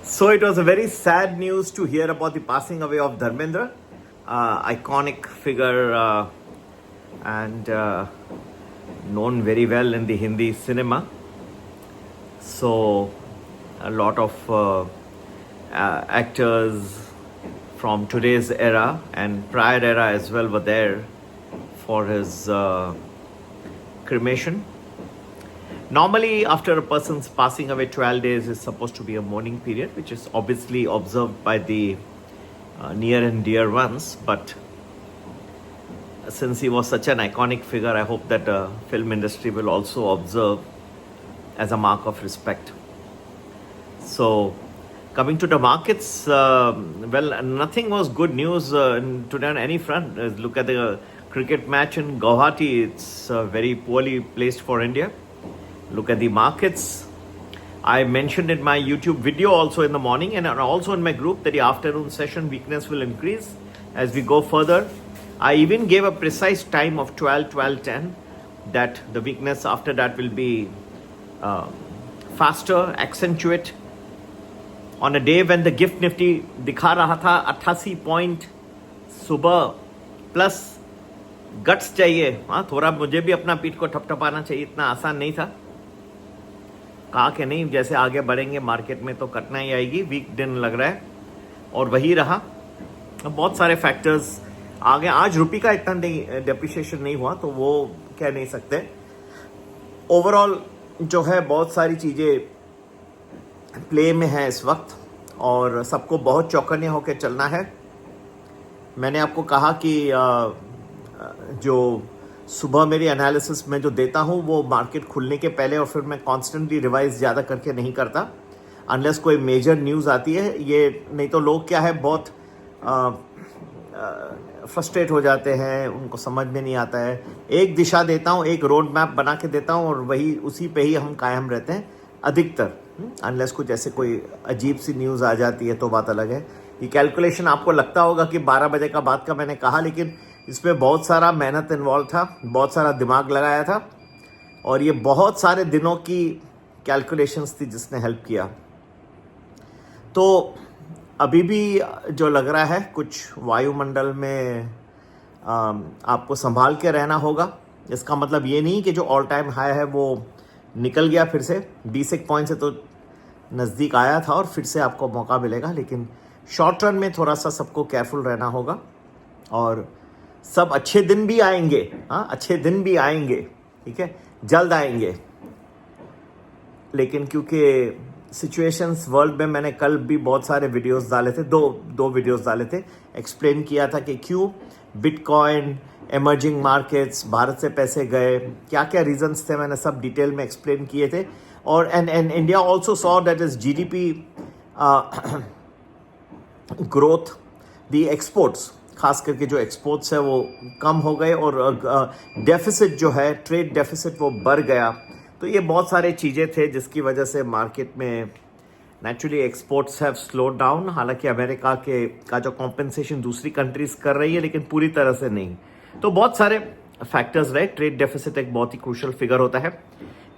So it was a very sad news to hear about the passing away of Dharmendra, iconic figure and known very well in the Hindi cinema. So a lot of actors from today's era and prior era as well were there for his cremation. Normally, after a person's passing away, 12 days is supposed to be a mourning period, which is obviously observed by the near and dear ones. But since he was such an iconic figure, I hope that the film industry will also observe as a mark of respect. So, coming to the markets, well, nothing was good news today on any front. Look at the cricket match in Guwahati. It's very poorly placed for India. Look at the markets. I mentioned in my YouTube video also in the morning and also in my group that the afternoon session weakness will increase as we go further. I even gave a precise time of 12:10 that the weakness after that will be faster, accentuate. On a day when the gift nifty दिखा रहा था 88 point सुबह plus guts चाहिए. हाँ, थोड़ा मुझे भी अपना पीठ को ठपठपाना चाहिए, इतना आसान नहीं था. कहा कि नहीं, जैसे आगे बढ़ेंगे मार्केट में तो कटना ही आएगी. वीक दिन लग रहा है और वही रहा. बहुत सारे फैक्टर्स आगे. आज रुपये का इतना डेप्रिसिएशन नहीं हुआ तो वो कह नहीं सकते. ओवरऑल जो है बहुत सारी चीज़ें प्ले में है इस वक्त और सबको बहुत चौकन्ने होकर चलना है. मैंने आपको कहा कि जो सुबह मेरी एनालिसिस में जो देता हूँ वो मार्केट खुलने के पहले और फिर मैं कॉन्स्टेंटली रिवाइज ज़्यादा करके नहीं करता अनलेस कोई मेजर न्यूज़ आती है. ये नहीं तो लोग क्या है बहुत फ्रस्ट्रेट हो जाते हैं, उनको समझ में नहीं आता है. एक दिशा देता हूँ, एक रोड मैप बना के देता हूँ और वही उसी पे ही हम कायम रहते हैं अधिकतर. अनलेस कुछ ऐसे कोई अजीब सी न्यूज़ आ जाती है तो बात अलग है. ये कैलकुलेशन आपको लगता होगा कि 12 बजे का बाद का मैंने कहा, लेकिन इसमें बहुत सारा मेहनत इन्वॉल्व था, बहुत सारा दिमाग लगाया था और ये बहुत सारे दिनों की कैलकुलेशंस थी जिसने हेल्प किया. तो अभी भी जो लग रहा है कुछ वायुमंडल में आपको संभाल के रहना होगा. इसका मतलब ये नहीं कि जो ऑल टाइम हाई है वो निकल गया फिर से. 20 पॉइंट से तो नज़दीक आया था और फिर से आपको मौका मिलेगा, लेकिन शॉर्ट रन में थोड़ा सा सबको केयरफुल रहना होगा. और सब अच्छे दिन भी आएंगे. हाँ, अच्छे दिन भी आएंगे, ठीक है, जल्द आएंगे. लेकिन क्योंकि सिचुएशंस वर्ल्ड में, मैंने कल भी बहुत सारे वीडियोस डाले थे, दो वीडियोस डाले थे, एक्सप्लेन किया था कि क्यों बिटकॉइन, एमर्जिंग मार्केट्स, भारत से पैसे गए, क्या क्या रीजंस थे, मैंने सब डिटेल में एक्सप्लेन किए थे. और and India also saw that is GDP growth, the exports, खास करके जो एक्सपोर्ट्स है वो कम हो गए और डेफिसिट जो है, ट्रेड डेफिसिट, वो बढ़ गया. तो ये बहुत सारे चीज़ें थे जिसकी वजह से मार्केट में naturally exports have slowed down. हालांकि अमेरिका का जो कॉम्पेंसेशन दूसरी कंट्रीज कर रही है, लेकिन पूरी तरह से नहीं. तो बहुत सारे फैक्टर्स रहे. ट्रेड डेफिसिट एक बहुत ही क्रूशल फिगर होता है.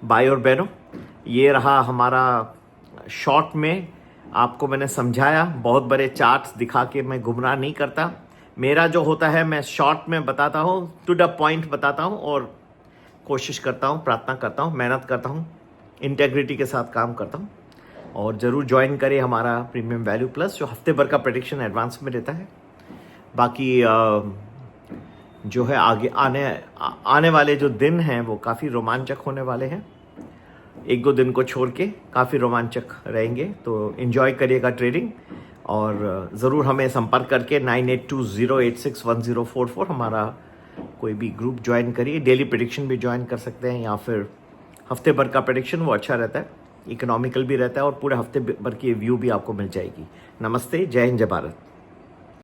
भाई और बहनों, ये रहा हमारा शॉर्ट में. आपको मैंने समझाया, बहुत बड़े चार्ट्स दिखा के मैं गुमराह नहीं करता. मेरा जो होता है मैं शॉर्ट में बताता हूँ, टू द पॉइंट बताता हूँ और कोशिश करता हूँ, प्रार्थना करता हूँ, मेहनत करता हूँ, इंटेग्रिटी के साथ काम करता हूँ. और ज़रूर ज्वाइन करें हमारा प्रीमियम वैल्यू प्लस, जो हफ्ते भर का प्रेडिक्शन एडवांस में देता है. बाकी जो है आगे आने वाले जो दिन हैं वो काफ़ी रोमांचक होने वाले हैं. एक दो दिन को छोड़ के काफ़ी रोमांचक रहेंगे. तो एंजॉय करिएगा ट्रेडिंग और ज़रूर हमें संपर्क करके 9820861044 हमारा कोई भी ग्रुप ज्वाइन करिए. डेली प्रेडिक्शन भी ज्वाइन कर सकते हैं या फिर हफ्ते भर का प्रेडिक्शन, वो अच्छा रहता है, इकोनॉमिकल भी रहता है और पूरे हफ्ते भर की व्यू भी आपको मिल जाएगी. नमस्ते, जय हिंद, जय भारत.